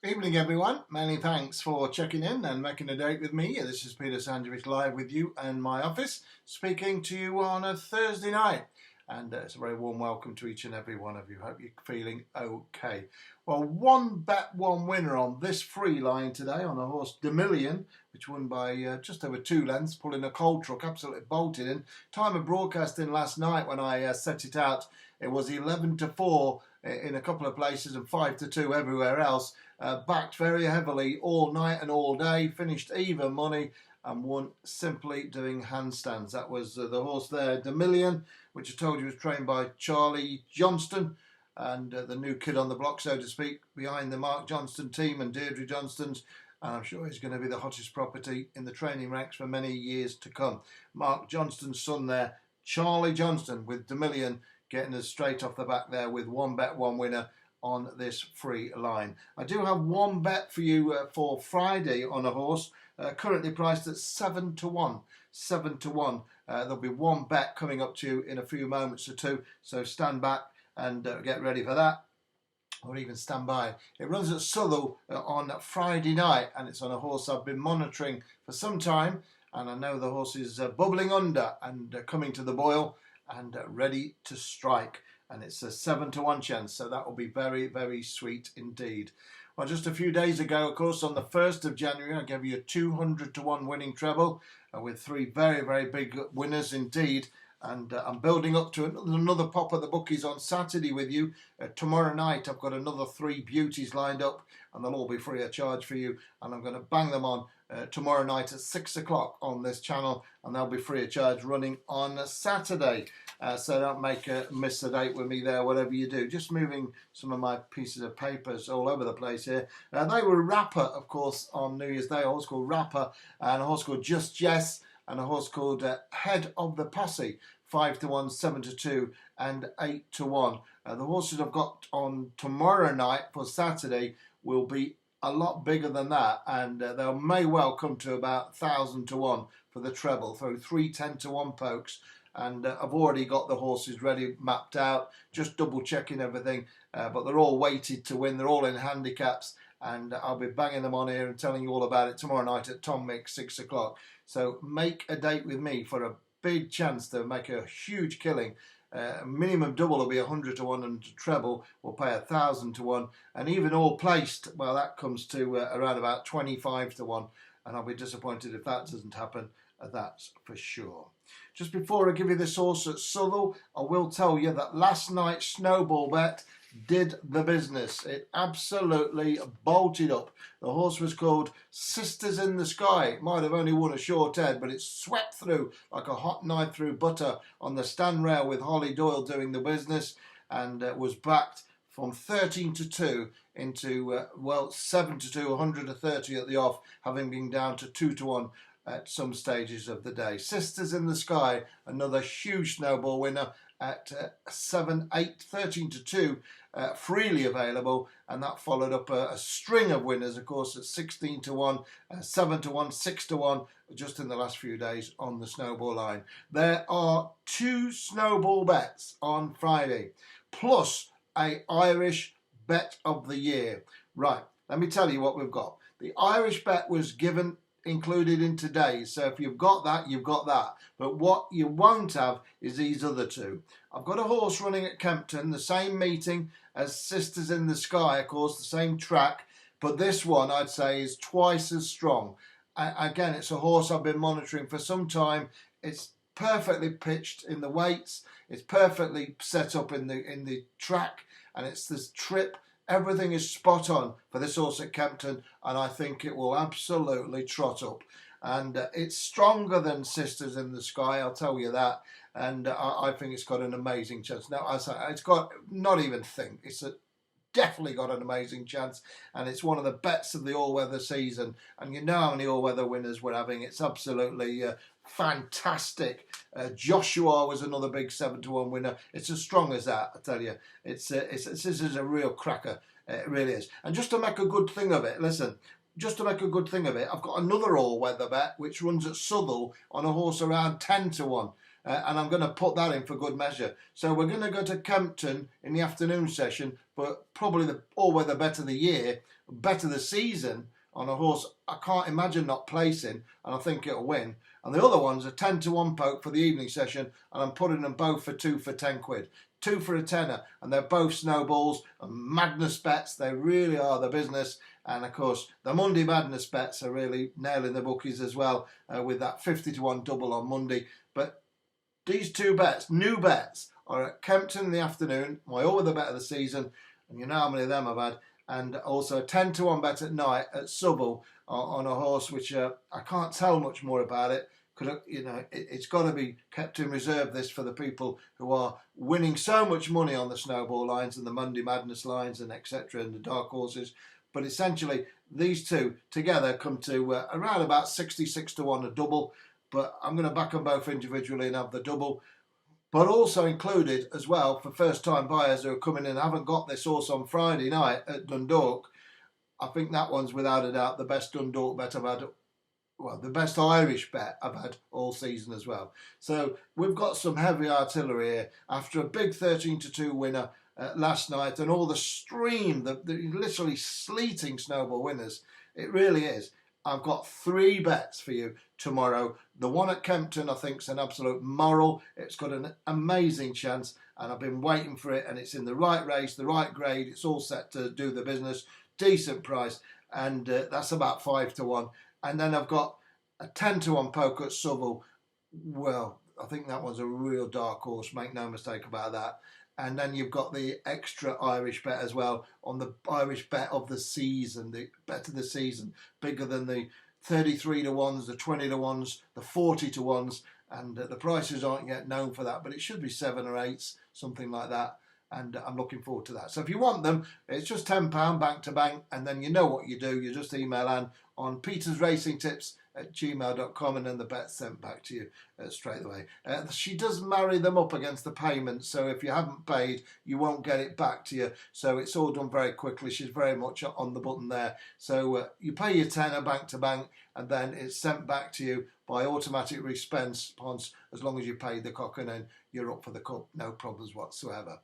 Evening everyone, many thanks for checking in and making a date with me. This is Peter Sandrovitch live with you in my office, speaking to you on a Thursday night. And it's a very warm welcome to each and every one of you. Hope you're feeling okay. Well, one bet, one winner on this free line today on a horse DUNDALK, which won by just over 2 lengths, pulling a cold truck, absolutely bolted in. Time of broadcasting last night when I set it out, it was 11-4 in a couple of places and 5-2 everywhere else. Backed very heavily all night and all day, finished even money and won simply doing handstands. That was the horse there, DUNDALK, which I told you was trained by Charlie Johnston, and the new kid on the block, so to speak, behind the Mark Johnston team and Deirdre Johnston's. And I'm sure he's going to be the hottest property in the training ranks for many years to come. Mark Johnston's son there, Charlie Johnston, with DUNDALK getting us straight off the back there with one bet, one winner on this free line. I do have one bet for you for Friday on a horse, currently priced at 7-1. 7-1. There'll be one bet coming up to you in a few moments or two, so stand back and get ready for that, or even stand by. It runs at Southwell on Friday night, and it's on a horse I've been monitoring for some time, and I know the horse is bubbling under and coming to the boil and ready to strike. And it's a 7-1 chance, so that will be very, very sweet indeed. Well, just a few days ago, of course, on the 1st of January, I gave you a 200-1 winning treble with 3 very, very big winners indeed. And I'm building up to another pop at the bookies on Saturday with you. Tomorrow night, I've got another 3 beauties lined up, and they'll all be free of charge for you. And I'm going to bang them on tomorrow night at 6 o'clock on this channel, and they'll be free of charge running on a Saturday. So don't miss a date with me there, whatever you do. Just moving some of my pieces of papers all over the place here. They were Rapper, of course, on New Year's Day. A horse called Rapper, and a horse called Just Jess, and a horse called Head of the Posse. 5-1, 7-2 and 8-1. The horses I've got on tomorrow night for Saturday will be a lot bigger than that, and they may well come to about 1,000-1 for the treble through 3 10-1 pokes. And I've already got the horses ready, mapped out, just double checking everything, but they're all weighted to win. They're all in handicaps, and I'll be banging them on here and telling you all about it tomorrow night at Tom Mix 6 o'clock. So make a date with me for a big chance to make a huge killing. Minimum double will be 100-1, and treble will pay 1,000-1, and even all placed, well, that comes to around about 25-1, and I'll be disappointed if that doesn't happen. That's for sure. Just before I give you this horse at Southwell, I will tell you that last night's Snowball bet did the business. It absolutely bolted up. The horse was called Sisters in the Sky. It might have only won a short head, but it swept through like a hot knife through butter on the stand rail with Holly Doyle doing the business, and was backed from 13-2 into, 7-2, 130 at the off, having been down to 2-1 at some stages of the day. Sisters in the Sky, another huge Snowball winner at 7-8, 13-2, freely available, and that followed up a string of winners, of course, at 16-1, 7-1, 6-1, just in the last few days on the Snowball line. There are 2 Snowball bets on Friday, plus a Irish bet of the year. Right, let me tell you what we've got. The Irish bet was included in today's, so if you've got that, you've got that. But what you won't have is these other 2. I've got a horse running at Kempton, the same meeting as Sisters in the Sky, of course, the same track, but this one I'd say is twice as strong. Again, it's a horse I've been monitoring for some time. It's perfectly pitched in the weights, it's perfectly set up in the track, and it's this trip. Everything is spot on for this horse at Kempton, and I think it will absolutely trot up. And it's stronger than Sisters in the Sky, I'll tell you that. And I think it's got an amazing chance. Now, I say it's got, not even think, definitely got an amazing chance, and it's one of the bets of the all-weather season. And you know how many all-weather winners we're having. It's absolutely fantastic. Joshua was another big 7-1 winner. It's as strong as that, I tell you. This is a real cracker. It really is. And just to make a good thing of it, listen, just to make a good thing of it, I've got another all-weather bet which runs at Southwell on a horse around 10-1. and I'm going to put that in for good measure. So we're going to go to KEMPTON in the afternoon session, but probably the all-weather bet of the year, bet of the season on a horse I can't imagine not placing, and I think it'll win. And the other one's a 10 to 1 poke for the evening session, and I'm putting them both for 2 for 10 quid. 2 for a tenner, and they're both snowballs and madness bets. They really are the business. And of course, the Monday madness bets are really nailing the bookies as well, with that 50 to 1 double on Monday. But these two bets, new bets, are at KEMPTON in the afternoon, my all-weather bet of the season, and you know how many of them I've had, and also a 10 to 1 bet at night at Southwell on a horse which I can't tell much more about it, because it's got to be kept in reserve, this, for the people who are winning so much money on the Snowball lines and the Monday Madness lines and etc. and the dark horses. But essentially, these two together come to around about 66 to 1 a double. But I'm going to back them both individually and have the double. But also included as well, for first-time buyers who are coming in and haven't got this horse on Friday night at Dundalk, I think that one's without a doubt the best Dundalk bet I've had. Well, the best Irish bet I've had all season as well. So we've got some heavy artillery here after a big 13 to 2 winner last night, and all the stream, the literally sleeting Snowball winners. It really is. I've got 3 bets for you tomorrow. The one at KEMPTON I think is an absolute moral. It's got an amazing chance, and I've been waiting for it, and it's in the right race, the right grade. It's all set to do the business. Decent price, and that's about 5 to 1. And then I've got a 10 to 1 poke at Southwell. Well, I think that one's a real dark horse, make no mistake about that. And then you've got the extra Irish bet as well on the Irish bet of the season, the bet of the season, bigger than the 33 to 1s, the 20 to 1s, the 40 to 1s, and the prices aren't yet known for that, but it should be 7 or 8s, something like that. And I'm looking forward to that. So if you want them, it's just £10 bank to bank, and then you know what you do. You just email Anne on petersracingtips@gmail.com, and then the bet's sent back to you straight away. She does marry them up against the payment, so if you haven't paid, you won't get it back to you. So it's all done very quickly. She's very much on the button there. So you pay your tenner bank to bank, and then it's sent back to you by automatic response as long as you pay the cock, and then you're up for the cup. No problems whatsoever.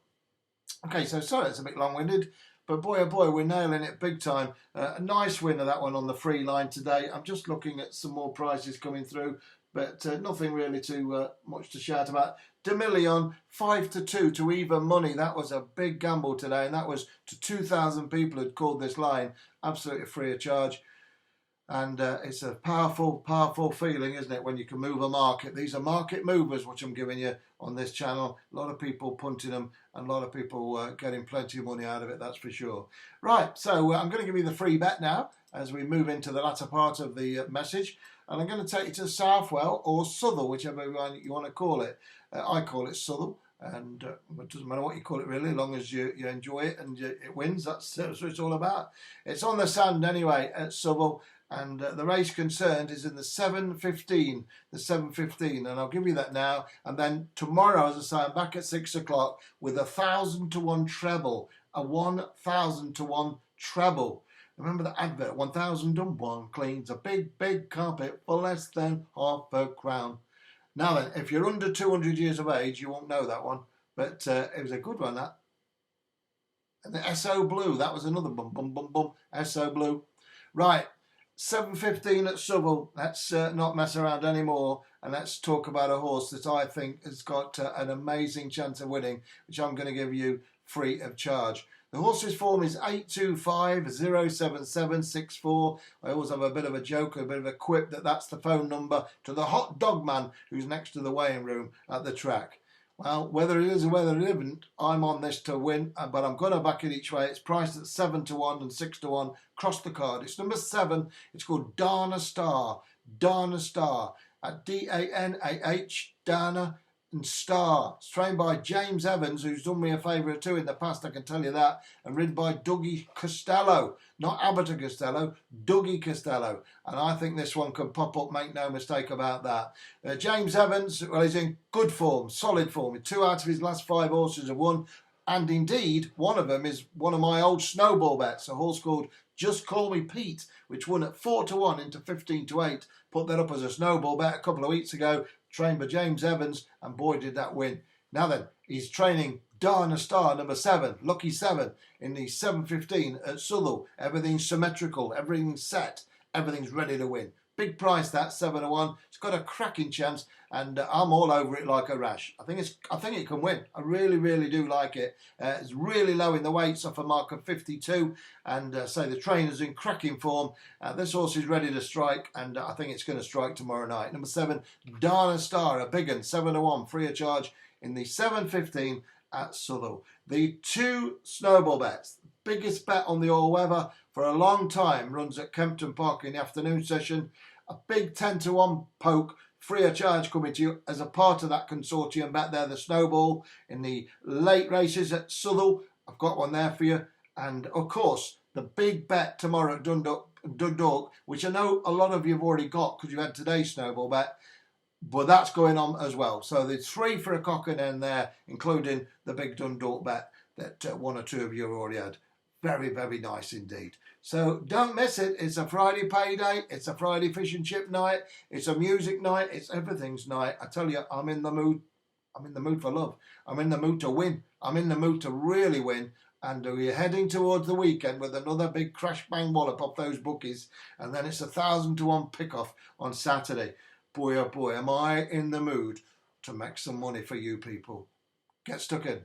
Okay, so sorry it's a bit long-winded, but boy oh boy, we're nailing it big time. A nice winner, that one on the free line today. I'm just looking at some more prizes coming through, but nothing really too much to shout about. Demillion, 5 to 2 to even money. That was a big gamble today, and that was to 2,000 people who'd called this line, absolutely free of charge. And it's a powerful, powerful feeling, isn't it, when you can move a market. These are market movers, which I'm giving you on this channel. A lot of people punting them, and a lot of people getting plenty of money out of it, that's for sure. Right, so I'm going to give you the free bet now as we move into the latter part of the message. And I'm going to take you to Southwell or Southwell, whichever one you want to call it. I call it Southwell. And it doesn't matter what you call it really, as long as you enjoy it and it wins. That's what it's all about. It's on the sand anyway at Southwell. And the race concerned is in the 7:15, and I'll give you that now. And then tomorrow, as I say, I'm back at 6 o'clock with a 1,000 to 1 treble, a 1,000 to 1 treble. Remember the advert? 1,001 cleans a big, big carpet for less than £half. Now then, if you're under 200 years of age, you won't know that one, but it was a good one, that. And the SO Blue, that was another bum, SO Blue. Right. 7:15 at Southwell. Let's not mess around anymore, and let's talk about a horse that I think has got an amazing chance of winning, which I'm going to give you free of charge. The horse's form is 825-07764. I always have a bit of a joke, a bit of a quip that's the phone number to the hot dog man who's next to the weighing room at the track. Well, whether it is or whether it isn't, I'm on this to win, but I'm going to back it each way. It's priced at 7 to 1 and 6 to 1. Cross the card. It's number 7. It's called Dana Star. Dana Star. At D-A-N-A-H, Dana and Star. It's trained by James Evans, who's done me a favour or two in the past, I can tell you that, and ridden by Dougie Costello. Not Abbott Costello, Dougie Costello. And I think this one can pop up, make no mistake about that. James Evans, well, he's in good form, solid form. 2 out of his last 5 horses have won. And indeed, one of them is one of my old Snowball bets, a horse called Just Call Me Pete, which won at 4-1 into 15-8. Put that up as a snowball bet a couple of weeks ago, trained by James Evans, and boy did that win. Now then, he's training Dana Star, number 7, Lucky 7, in the 7:15 at Southwell. Everything's symmetrical, everything's set, everything's ready to win. Big price that, 7-1. It's got a cracking chance, and I'm all over it like a rash. I think it can win. I really, really do like it. It's really low in the weights, off a mark of 52, and say the trainer's in cracking form. This horse is ready to strike, and I think it's going to strike tomorrow night. Number 7, Dana Star, a big one, 7-1, free of charge in the 7:15 at Southwell. The 2 snowball bets, biggest bet on the all-weather for a long time, runs at Kempton Park in the afternoon session. A big 10-1 poke, free of charge, coming to you as a part of that consortium bet there, the snowball in the late races at Southwell. I've got one there for you. And of course, the big bet tomorrow at Dundalk, which I know a lot of you have already got because you had today's snowball bet, but that's going on as well. So there's 3 for a cock and hen there, including the big Dundalk bet that 1 or 2 of you have already had. Very, very nice indeed. So don't miss it. It's a Friday payday. It's a Friday fish and chip night. It's a music night. It's everything's night. I tell you, I'm in the mood. I'm in the mood for love. I'm in the mood to win. I'm in the mood to really win. And we're heading towards the weekend with another big crash bang wallop off those bookies. And then it's 1,000-1 pick-off on Saturday. Boy, oh boy, am I in the mood to make some money for you people. Get stuck in.